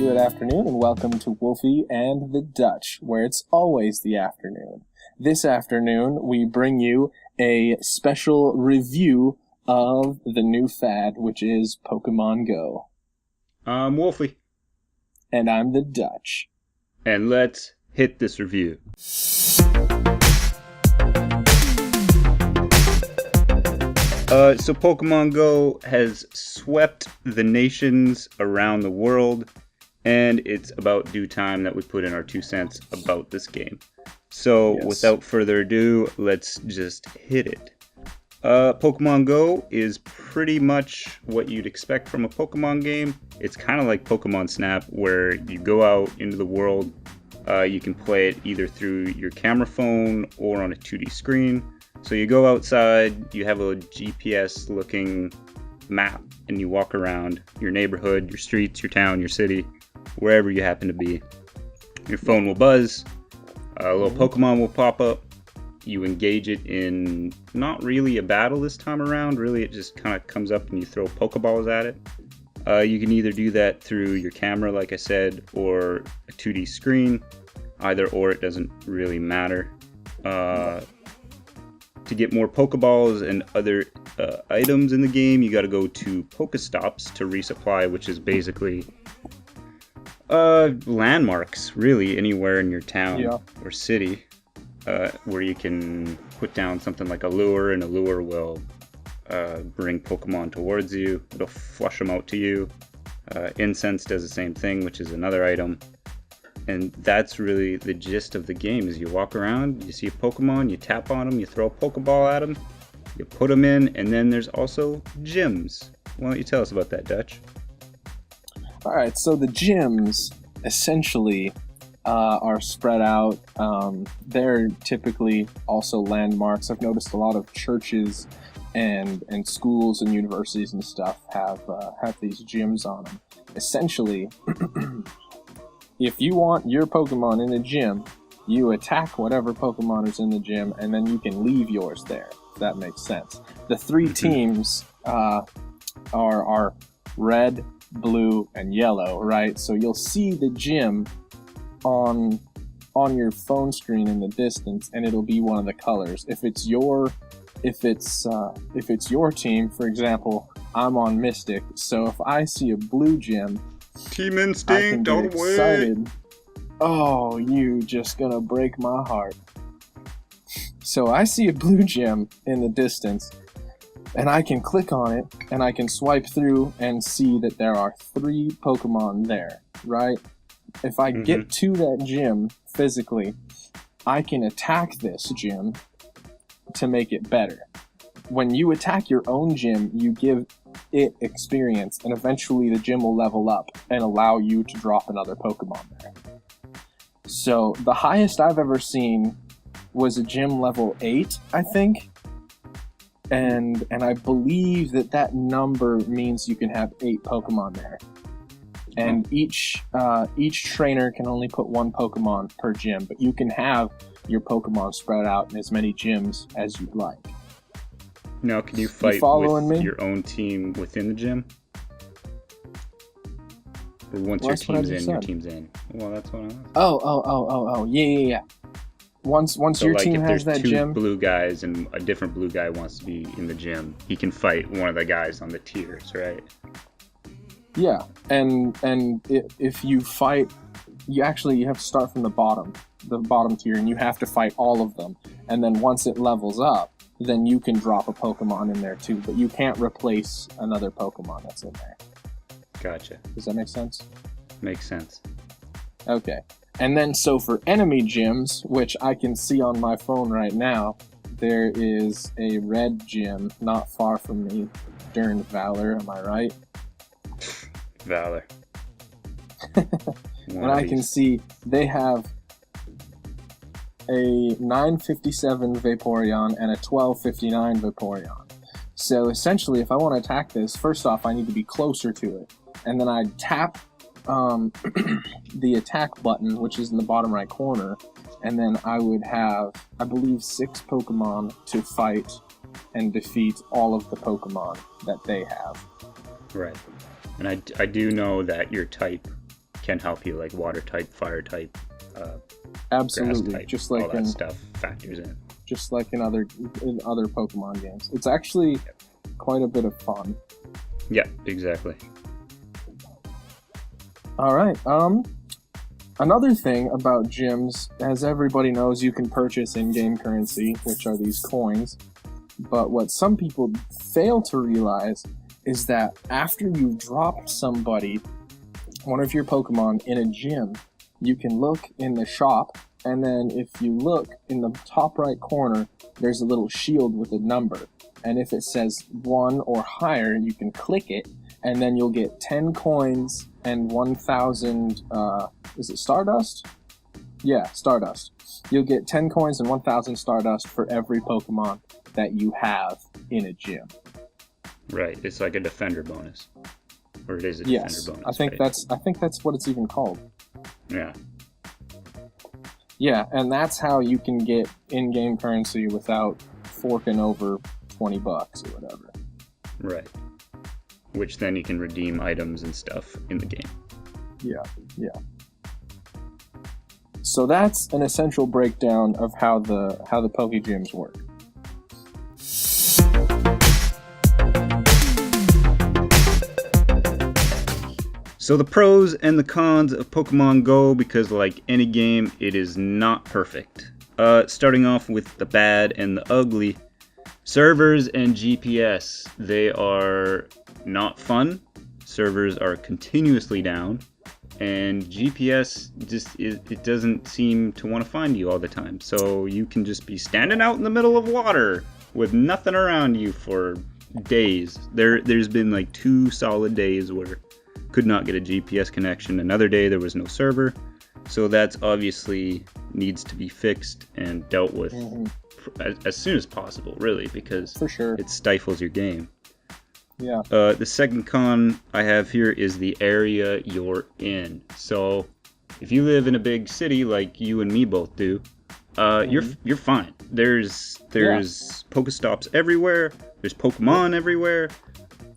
good afternoon, and welcome to Wolfie and the Dutch, where it's always the afternoon. This afternoon, we bring you a special review of the new fad, which is Pokemon Go. I'm Wolfie. And I'm the Dutch. And let's hit this review. So Pokemon Go has swept the nations around the world, and it's about due time that we put in our 2 cents about this game. So Without further ado, let's just hit it. Pokemon Go is pretty much what you'd expect from a Pokemon game. It's kind of like Pokemon Snap, where you go out into the world. You can play it either through your camera phone or on a 2D screen. So you go outside, you have a GPS-looking map, and you walk around your neighborhood, your streets, your town, your city, wherever you happen to be. Your phone will buzz, a little Pokemon will pop up, you engage it in not really a battle this time around, really it just kind of comes up and you throw Pokeballs at it. You can either do that through your camera, like I said, or a 2D screen. Either or, it doesn't really matter. To get more Pokeballs and other items in the game, you got to go to Pokestops to resupply, which is basically landmarks, really, anywhere in your town or city, where you can put down something like a lure, and a lure will bring Pokemon towards you. It'll flush them out to you. Incense does the same thing, which is another item. And that's really the gist of the game, is you walk around, you see a Pokemon, you tap on them, you throw a Pokeball at them, you put them in, and then there's also gyms. Why don't you tell us about that, Dutch? Alright, so the gyms essentially are spread out. They're typically also landmarks. I've noticed a lot of churches and schools and universities and stuff have these gyms on them. Essentially, if you want your Pokemon in a gym, you attack whatever Pokemon is in the gym, and then you can leave yours there, if that makes sense. The three teams are red, blue, and yellow, right? So you'll see the gym on your phone screen in the distance, and it'll be one of the colors. If it's your team, for example, I'm on Mystic, so if I see a blue gym, Team Instinct all the way. Excited. Oh, you just gonna break my heart. So I see a blue gem in the distance, and I can click on it, and I can swipe through and see that there are 3 Pokemon there, right? If I get to that gym physically, I can attack this gym to make it better. When you attack your own gym, you give it experience, and eventually the gym will level up and allow you to drop another Pokemon there. So the highest I've ever seen was a gym level 8, I think, and I believe that number means you can have 8 Pokemon there, and each trainer can only put 1 Pokemon per gym, but you can have your Pokemon spread out in as many gyms as you'd like. Now, can you fight with your own team within the gym? Or once your team's in, your team's in? Well, that's what I was. Yeah. Once your team has that gym... So, like, if there's 2 blue guys and a different blue guy wants to be in the gym, he can fight one of the guys on the tiers, right? Yeah, and if you fight... You have to start from the bottom tier, and you have to fight all of them. And then once it levels up, then you can drop a Pokemon in there too, but you can't replace another Pokemon that's in there. Gotcha. Does that make sense? Makes sense. Okay. And then, so for enemy gyms, which I can see on my phone right now, there is a red gym not far from me during Valor, am I right? Valor. And I can see they have a 957 Vaporeon and a 1259 Vaporeon. So essentially, if I want to attack this, first off, I need to be closer to it. And then I'd tap the attack button, which is in the bottom right corner, and then I would have, I believe, 6 Pokemon to fight and defeat all of the Pokemon that they have. Right. And I do know that your type can help you, like water type, fire type, Absolutely, grass type, just all like that in stuff factors in. in other Pokemon games. It's actually quite a bit of fun. Yeah, exactly. All right. Another thing about gyms, as everybody knows, you can purchase in-game currency, which are these coins. But what some people fail to realize is that after you've dropped somebody, one of your Pokemon, in a gym, you can look in the shop, and then if you look in the top right corner, there's a little shield with a number. And if it says 1 or higher, you can click it, and then you'll get 10 coins and 1,000, is it Stardust? Yeah, Stardust. You'll get 10 coins and 1,000 Stardust for every Pokemon that you have in a gym. Right, it's like a defender bonus. Or it is a Yes, defender bonus. I think right? I think that's what it's even called. Yeah. Yeah, and that's how you can get in-game currency without forking over $20 or whatever. Right. Which then you can redeem items and stuff in the game. Yeah. So that's an essential breakdown of how the Poke Gyms work. So the pros and the cons of Pokemon Go, because like any game, it is not perfect. Starting off with the bad and the ugly. Servers and GPS, they are not fun. Servers are continuously down. And GPS it doesn't seem to want to find you all the time. So you can just be standing out in the middle of water with nothing around you for days. There's been like 2 solid days where could not get a GPS connection. Another day there was no server. So that's obviously needs to be fixed and dealt with as soon as possible, really, because For sure. it stifles your game. Yeah. The second con I have here is the area you're in. So if you live in a big city like you and me both do, you're fine. There's Pokestops everywhere. There's Pokemon everywhere.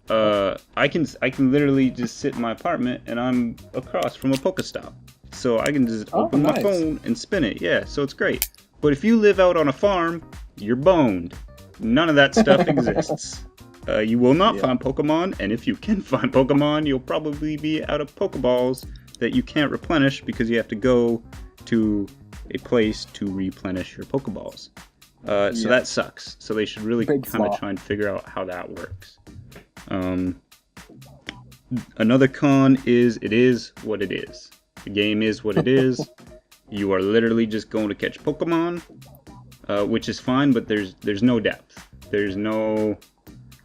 I can literally just sit in my apartment and I'm across from a Pokestop. So I can just open my phone and spin it. Yeah, so it's great. But if you live out on a farm, you're boned. None of that stuff exists. You will not find Pokemon, and if you can find Pokemon, you'll probably be out of Pokeballs that you can't replenish because you have to go to a place to replenish your Pokeballs. So that sucks. So they should really kind of try and figure out how that works. Another con is it is what it is. The game is what it is. You are literally just going to catch Pokemon, which is fine, but there's no depth. There's no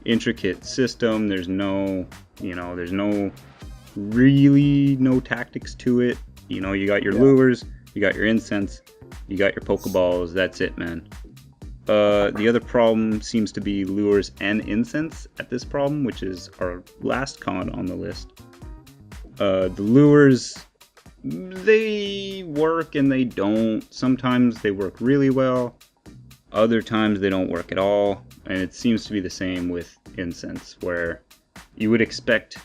intricate system. There's no really no tactics to it. You know, you got your lures, you got your incense, you got your Pokeballs. That's it, man. The other problem seems to be lures and incense at this problem, which is our last con on the list. The lures, they work and they don't. Sometimes they work really well. Other times they don't work at all. And it seems to be the same with incense, where you would expect,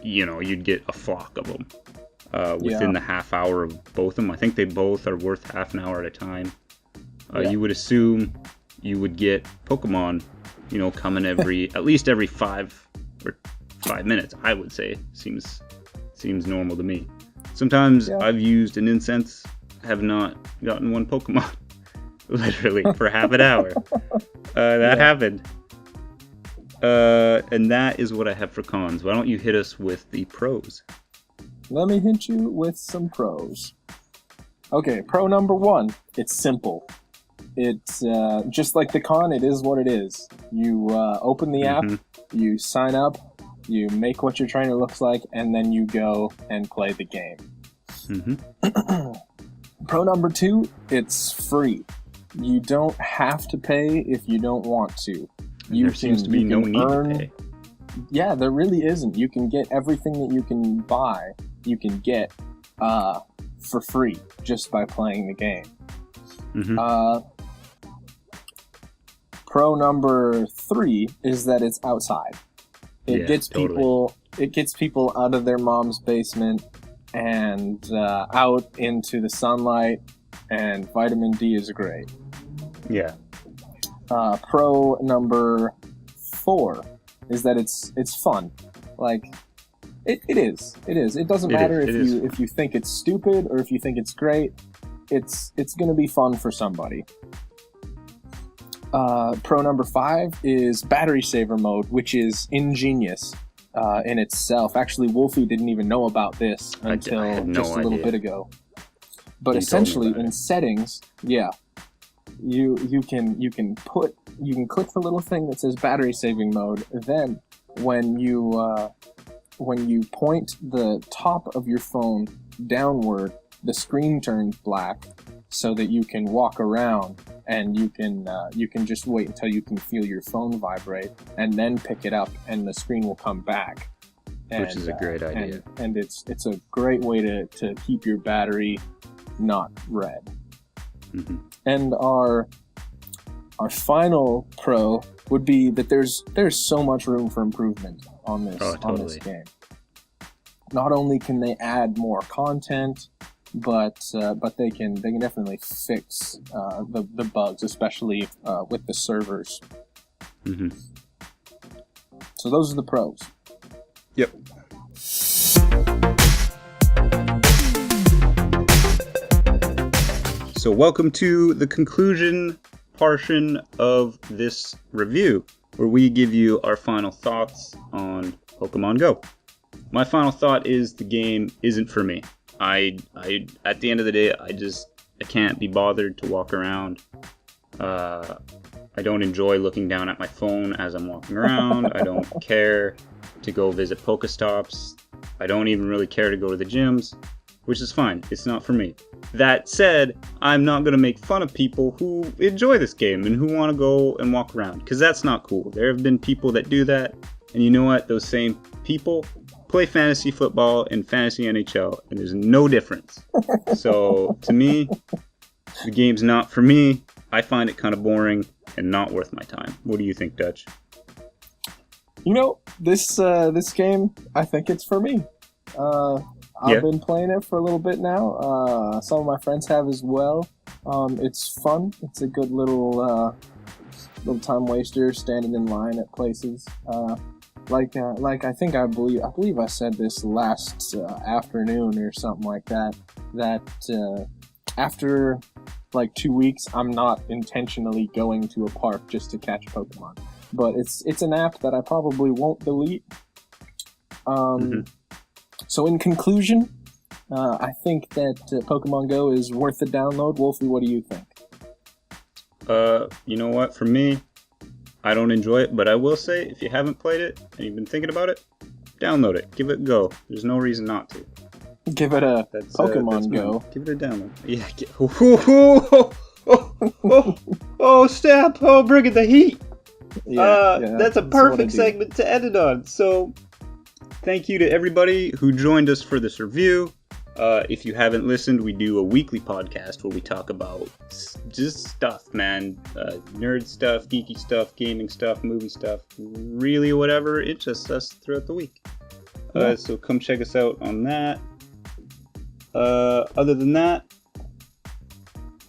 you'd get a flock of them within the half hour of both of them. I think they both are worth half an hour at a time. You would assume you would get Pokemon, coming at least every 5 minutes, I would say. Seems normal to me. Sometimes I've used an incense, have not gotten one Pokemon, literally, for half an hour. That happened. And that is what I have for cons. Why don't you hit us with the pros? Let me hit you with some pros. Okay, pro number 1, it's simple. It's just like the con, it is what it is. You open the app, you sign up, you make what you're trying to look like, and then you go and play the game. Pro number 2, it's free. You don't have to pay if you don't want to. There seems to be no need to pay. Yeah, there really isn't. You can get everything that you can buy, you can get for free just by playing the game. Pro number 3 is that it's outside. It gets people out of their mom's basement. and out into the sunlight, and vitamin D is great. Yeah. Pro number 4 is that it's fun. Like, it is. It doesn't matter if you think it's stupid or if you think it's great. It's gonna be fun for somebody. Pro number 5 is battery saver mode, which is ingenious in itself. Actually, Wolfie didn't even know about this until just a little bit ago. But essentially, in settings, you can click the little thing that says battery saving mode. Then when you point the top of your phone downward, the screen turns black, so that you can walk around and you can just wait until you can feel your phone vibrate and then pick it up and the screen will come back. Which is a great idea. And it's a great way to keep your battery not red. Mm-hmm. And our final pro would be that there's so much room for improvement on this game. Not only can they add more content, but they can definitely fix the bugs, especially with the servers. Mm-hmm. So those are the pros. Yep. So welcome to the conclusion portion of this review, where we give you our final thoughts on Pokemon Go. My final thought is the game isn't for me. I at the end of the day, I can't be bothered to walk around. I don't enjoy looking down at my phone as I'm walking around. I don't care to go visit Pokestops. I don't even really care to go to the gyms, which is fine. It's not for me. That said, I'm not going to make fun of people who enjoy this game and who want to go and walk around, because that's not cool. There have been people that do that, and you know what? Those same people play fantasy football and fantasy NHL, and there's no difference. So, to me, the game's not for me. I find it kind of boring and not worth my time. What do you think, Dutch? You know, this game, I think it's for me. I've been playing it for a little bit now. Some of my friends have as well. It's fun. It's a good little time waster, standing in line at places. I believe I said this last afternoon or something like that. That after like 2 weeks, I'm not intentionally going to a park just to catch Pokemon. But it's an app that I probably won't delete. So in conclusion, I think that Pokemon Go is worth the download. Wolfie, what do you think? You know what? For me, I don't enjoy it, but I will say, if you haven't played it and you've been thinking about it, download it. Give it a go. There's no reason not to. Give it a Pokemon Go. Give it a download. Yeah. Oh, snap! Oh, bring it the heat. That's a perfect segment to end it on. So, thank you to everybody who joined us for this review. If you haven't listened, we do a weekly podcast where we talk about just stuff, man. Nerd stuff, geeky stuff, gaming stuff, movie stuff, really whatever interests us throughout the week. So come check us out on that. Other than that,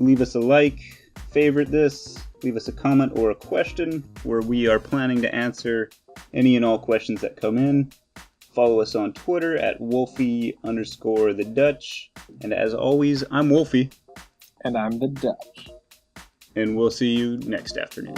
leave us a like, favorite this, leave us a comment or a question, where we are planning to answer any and all questions that come in. Follow us on Twitter at Wolfie_the Dutch. And as always, I'm Wolfie. And I'm the Dutch. And we'll see you next afternoon.